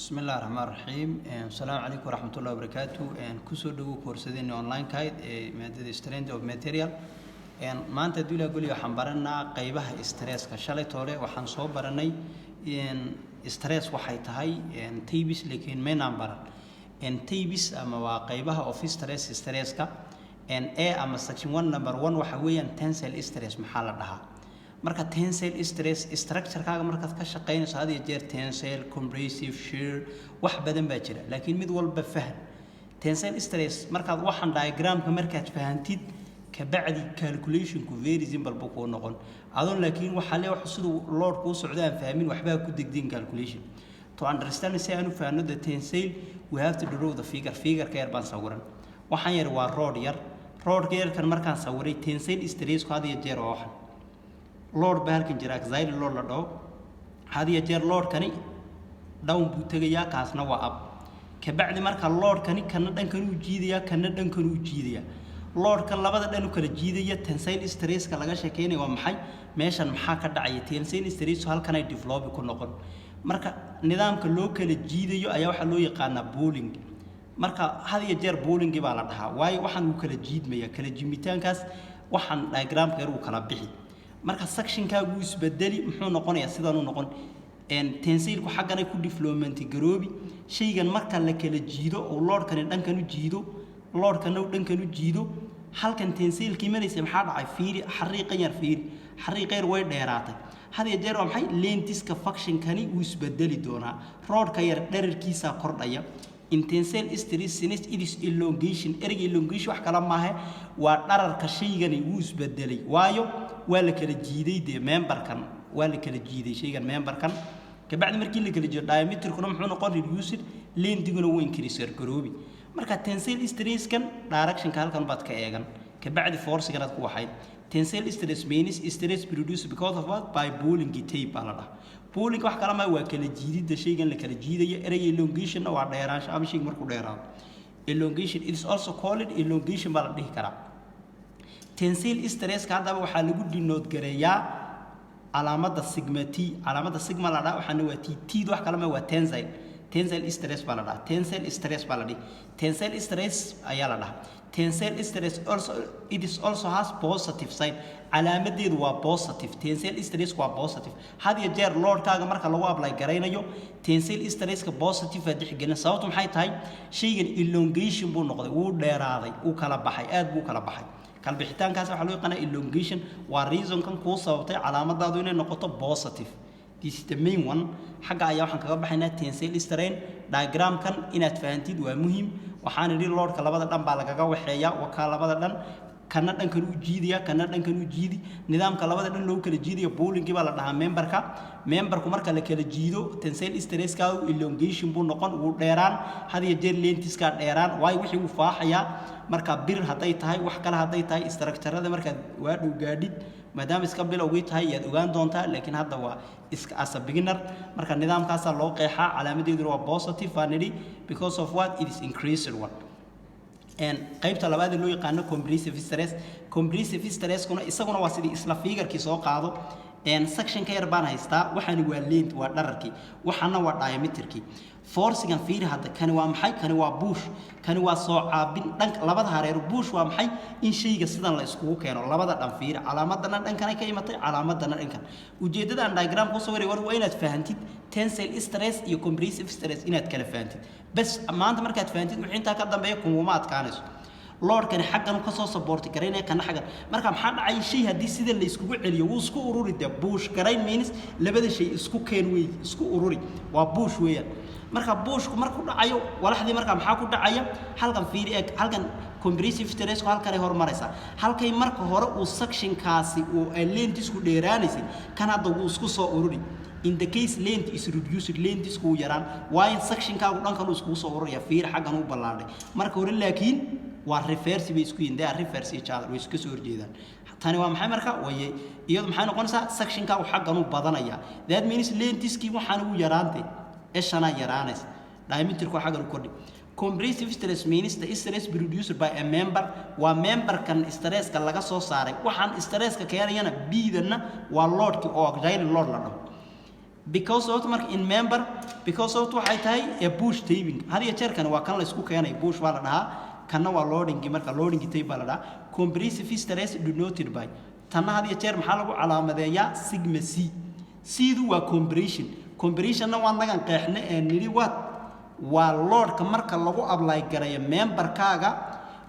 بسم الله الرحمن الرحيم السلام عليكم ورحمة الله وبركاته كسر دو كورسين أونلاين كايد مادة ستريند أو ماتيريال ما أنت دولا قولي وحنبرنا قيبها استرس كشلة طولة وحنصوب برناي استرس وحيتهاي تيبس لكن ما نمبر تيبس أما وقيبها أو استرس كا أما section 1 number 1 وحويا tensile stress محل لها marka tensile stress structure kaaga markaad ka shaqeynayso had iyo jeer tensile compressive shear wax badan baa jira laakiin mid walba faham tensile stress markaad waxan diagramka markaad fahantid ka bacdi calculation ku very simple buu ku noqon adoon laakiin waxa le wax sidoo load ku socdaan fahmin waxba ku degdin calculation to understand say aanu fahno the tensile we have to draw the figure ka yar baan sawiran waxan yar waa road ka kan markaan sawiray tensile stress ku had iyo jeer waxan lord bahalkan jira axile lord la dhaw hadiya jeer lord kani down buu tagayaa kaasna waa up ka bacdi marka lord kani kana dhankan uu jiidaya kana dhankan uu jiidaya lord kan labada dhan uu kala jiidaya tensile stress ka laga sheekeynay waa maxay meeshan maxaa ka dhacay tensile stress halkan ay develop ku noqon marka nidaamka loo kala jiidayo ayaa waxa loo yaqaan pooling marka hadiya jeer pooling baa la dhahaa waayo waxaan uu kala jiidmaya kala jimitaankaas waxaan diagramka uu kala bixi marka section kaagu isbedeli muxuu noqonayaa sidaan uu noqon tensile ku xaqana ku development garoobi shaygan marka la kala jiido oo load kan dhankan u jiido load kan uu dhankan u jiido halkan tensile kiimanaysa maxaa dhacay fiiri xariiq yar way dheeraatay hadiya jeer waa maxay lentiska function kani uu isbedeli doonaa road ka yar dhererkiisa kordhaya tensile stress since it is elongation elongation wax kala maahe waa dhararka shaygani uu isbedelay waayo waa la kala jiiday de memberkan waa la kala jiiday shaygan memberkan ka bacdi markii la kala jiido diameter-kuna muxuu noqon reduced length-guna wuu increase garoobi marka tensile stress kan direction ka halkan baad ka eegan ka bacdi force-gan aad ku waxay tensile stress means stress produced because of what by pooling tape ala pooling wax kala ma waa kala jiidida shaygan la kala jiidayo elongation waa dheeraansho ama shayga markuu dheeraado elongation it is also called elongation baa la dhihi karaa tensile stress ka hadaba waxa lagu denote gareeyaa calaamada sigma t calaamada sigma la dhaha waxana waa t wax kala ma waa tensile stress baa la dhaha tensile stress baa la dhihi tensile stress ayaa la dhaha tensile stress also it is also has positive sign calaamadeedu waa positive tensile stress waa positive hadiya jeer load kaaga marka lagu apply gareynayo tensile stress ka positive ah dixgelin sababtu maxay tahay shaygan elongation buu noqday uu dheeraaday uu kala baxay aad buu kala baxay kalbixitaankaas waxa loo yaqaan elongation waa reason kan ku sababtay calaamadaadu inay noqoto positive this is the main one xaga ayaa waxaan kaga baxaynaa tensile strain diagram kan inaad fahantid waa muhiim waxaan idin load ka labada dhan baa lagaga waxeeyaa waka labada dhan kana dhankan u jiidiya kana dhankan u jiidi nidaamka labada dhan loo kala jiidiyo pooling baa la dhahaa memberku marka la kala jiido tensile stress ka elongation buu noqon uu dheeraan hadiya jeer lentis ka dheeraan way wixii uu faaxaya marka bir haday tahay wax kale haday tahay structure-rada marka waa dhow gaadhid maadaama iska bilowgay tahay yaad ogaan doontaa laakiin hadda waa iska as a beginner marka nidaamkaas loo qeexaa calaamadeedu waa positive vanity because of what it is increased one qaybta labaad loo yaqaan compressive stress kuna isaguna waa sidii isla figure-kii soo qaado section ka yar baan haystaa waxaan waa length waa dhararkii waxana waa diameter-kii force-gan fiiri hadda kan waa maxay kan waa push kan waa soo caabin dhanka labada hareer push waa maxay in shayga sidan la isku keeno labada dhan fiiri calaamadana dhankan ka imatay calaamadana dhankan ujeedada aan diagram ku soo waray waa inaad fahantid tensile stress iyo compressive stress inaad kala fahantid bas maanta markaad fahantid wixii inta ka dambeeya kuma adkaanayso lord kan xaqan ka soo support gareynay kan xaqan marka maxaa dhacay shay hadii sida la isku celiyo uu isku ururi de push gareyn means labada shay isku keen way isku ururi waa push weeyaan marka pushku markuu dhacayo walaxdii marka maxaa ku dhacaya halkan fiiri eeg halkan compressive stress halkan ay hormaraysa halkay marka hore uu section kaasi uu length isku dheeraanaysay kan hadda uu isku soo ururi in the case length is reduced length isku yaraan waayo section kaagu dhankan uu isku soo ururiya fiiri xaqan uu ballaaday marka hore laakiin waa reverse bay isku yindaa reverse each other way isku soo horjeedaan tani waa maxay marka way iyadu maxay noqonaysaa section kaagu xaqan uu badanaya that means length iskii waxaan uu yaraantay eshana yaraanays diameter-ku xaqan uu kordhi compressive stress means the stress produced by a member waa member kan stress ka laga soo saaray waxaan stress ka keenayana b-dana waa load-ki oo axile load la dhaho because of marka in member because of waxay tahay a push tabing hadiya jeerkan waa kan la isku keenay push waa la dhahaa kana waa loading marka loading table la dhahaa compressive stress denoted by tanna hadiya jeer maxaa lagu calaamadeeyaa sigma c c-du waa compression waa nagan qeexna ee niri waa loadka marka lagu apply gareeyo memberkaaga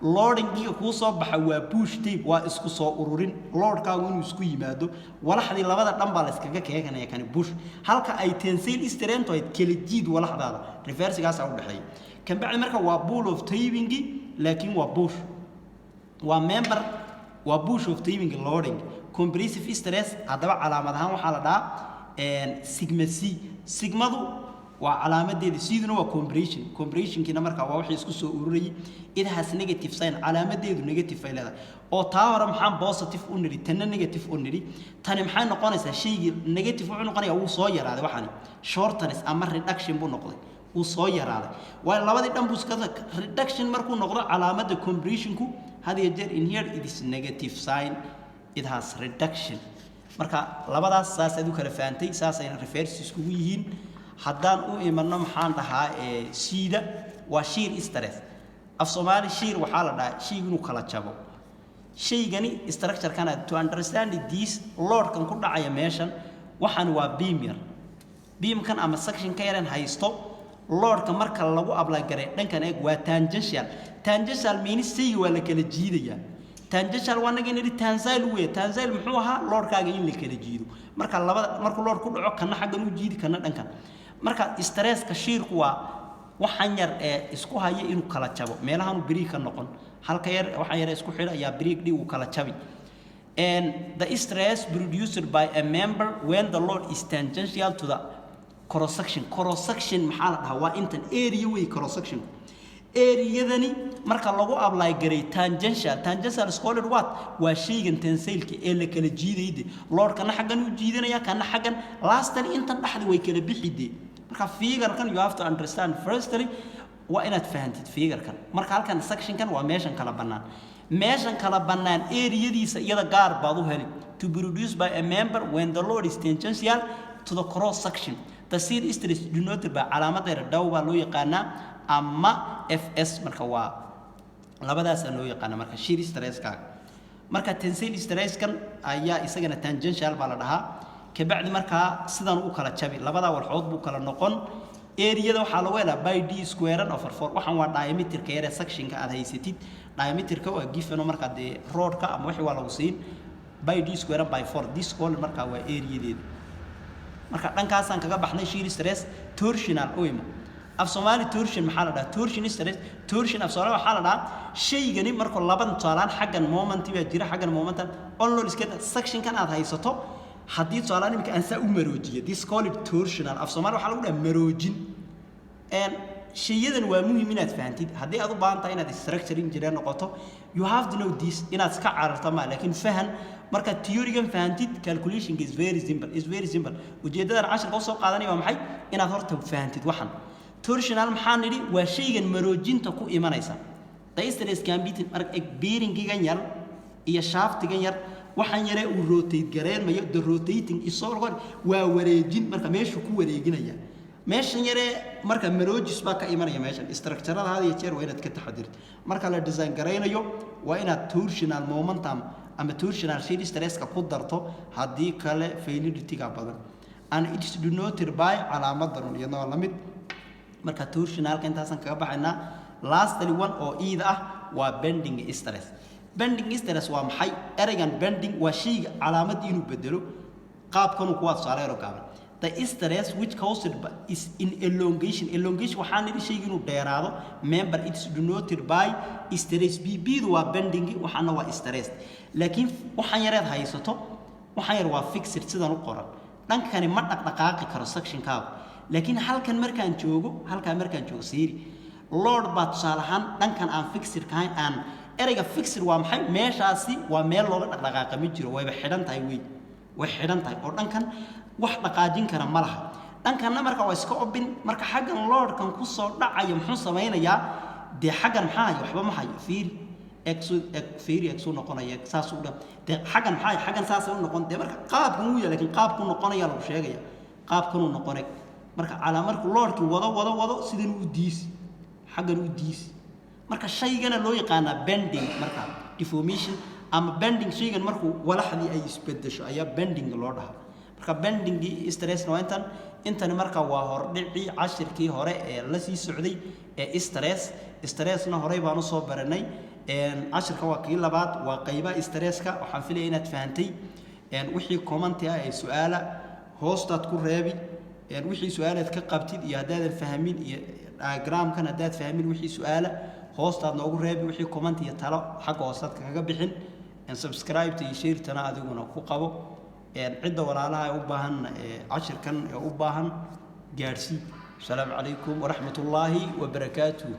loadingiga ku soo baxa waa push tape waa isku soo ururin loadkaagu inuu isku yimaado walaxdii labada dhan baa la iskaga keenaya kan push halka ay tensile strength ay kala jiid walaxdaada reverse-gaas u dhaxeeyo kan bacdi marka waa pull of taping laakiin waa push waa member waa push of taping loading compressive stress hadaba calaamadahan waxa la dhahaa sigma c sigmadu waa calaamadeeda siduna waa compression kina marka waa wixii isku soo ururiyay it has negative sign calaamadeedu negative ay leedahay oo taa hore maxaan positive u niri tan negative u niri tani maxay noqonaysaa shayga negative wuxuu noqonayaa uu soo yaraaday waxani shortness ama reduction buu noqday uu soo yaraaday waa labadii dhan buu iska reduction markuu noqdo calaamada compression ku hadiya jeer in here it is negative sign it has reduction marka labadaas saas ay u kala faantay saas ay reverse isku yihiin haddaan u imanno maxaan dhahaa siida waa shear stress af Soomaali shear waxa la dhahaa shaygu inuu kala jabo shaygani structure kana to understand this load kan ku dhacaya meeshan waxan waa beam kan ama section ka yaran haysto load ka marka lagu apply garay dhankan eeg waa tangential means shaygu waa la kala jiidaya tangential waa naga inay tensile muxuu ahaa load kaaga in la kala jiido marka labada marka load ku dhaco kana xaggan u jiidi kana dhankan marka stress ka shearku waa waxan yar ee isku haya inuu kala jabo meelahan uu break ka noqon halka yar waxan yar isku xidha ayaa break uu kala jabi and the stress produced by a member when the load is tangential to the cross section maxaa la dhahaa waa intan area way cross section area-dani marka lagu apply garay tangential scholar waa shaygan tensile-ka ee la kala jiidayde load kana xaggan u jiidanaya kana xaggan lastly intan dhaxdi way kala bixide marka figure kan you have to understand firstly waa inaad fahantid figure kan marka halkan section kan waa meeshan kala bannaan area-diisa iyada gaar baad u heli to be reduced by a member when the load is tangential to the cross section the shear stress denoted by calaamada dhaw baa loo yaqaanaa ama fs marka waa labadaas aan loo yaqaan marka shear stress ka marka tensile stress kan ayaa isagana tangential baa la dhahaa ka bacdi marka sidan uu kala jabi labada walxood buu kala noqon area-da waxa lagu helaa by d square over 4 waxan waa diameter ka yar section ka aad haysatid diameter ka waa given marka de road ka ama wixii waa lagu siin by d square by 4 this call marka waa area-deeda marka dhankaas aan kaga baxnay shear stress torsional oimo af Soomaali torsion maxaa la dhahaa torsion stress torsion af Soomaali waxa la dhahaa shaygani marka labadan taalaan xaggan moment baa jira xaggan momentan on load iska section kan aad haysato haddii taalaan imika aan saa u maroojiyo this called torsional af Soomaali waxa lagu dhahaa maroojin and shayadan waa muhiim inaad fahantid haddii aad u baahan tahay inaad structure engineer noqoto you have to know this inaad iska cararto ma laakiin fahan marka theory-gan fahantid calculation is very simple ujeedadan casharka soo qaadanaya waa maxay inaad horta fahantid waxan torsional maxaa nidhi waa shaygan maroojinta ku imanaysa the stress can be bearing-gigan yar iyo shaft-gan yar waxan yare uu rotate gareemayo the rotating isoo waa wareejin marka meeshu ku wareeginaya meeshan yare marka maroojis baa ka imanaya meeshan structure-ada hada iyo jeer waa inaad ka taxadirto marka la design gareynayo waa inaad torsional momentum ama torsional shear stress-ka ku darto haddii kale validity-ga badan and it is denoted by calaamadan iyadoo la mid marka torsionalka intaasan kaga baxaynaa lastly one oo ida ah waa bending stress waa maxay ereygan bending waa shayga calaamad inuu bedelo qaabkan uu ku wadsaalay gaaban the stress which caused is in elongation waxaan nidhi shayga inuu dheeraado member it is denoted by stress bb waa bending waxaana waa stress laakiin waxaan yareed haysato waxaan yar waa fixed sidan u qoran dhankani ma dhaqdhaqaaqi karo section kaaga laakiin halkan markaan joogo siiri load baa tusaalahan dhankan aan fixed kahayn aan ereyga fixed waa maxay meeshaasi waa meel looga dhaqdhaqaaqa ma jiro wayba xidhan tahay way xidhan tahay oo dhankan wax dhaqaajin kara ma laha dhankanna marka waa iska obin marka xaggan loadkan ku soo dhacayo muxuu samaynayaa dee xaggan maxaa hayo waxba ma hayo fiiri exo noqonaya saas u dhan dee xaggan maxaa xaggan saas u noqon dee marka qaabkan uu yahay laakiin qaabku noqonaya lagu sheegaya qaabkan uu noqonay marka calaamarku loorki wado sideen u diis xaggan u diis marka shaygana loo yaqaana bending marka deformation ama bending shaygan markuu walaxdii ay isbedesho ayaa bending loo dhahaa marka bending stress no intan marka waa hordhici cashirkii hore ee la sii socday ee stressna hore baan u soo baranay cashirka waa kii labaad waa qaybaha stresska waxaan filayaa inaad fahantay wixii comment ah ee su'aala hoostaad ku reebi wixii su'aalaad ka qabtid iyo hadaadan fahmin iyo diagramkan hadaad fahmin wixii su'aala hoostaad noogu reebi wixii comment iyo talo xagga hoostaad kaga bixin subscribe iyo share tana adiguna ku qabo cidda walaalaha u baahan cashirkan u baahan gaarsii السلام عليكم ورحمة الله وبركاته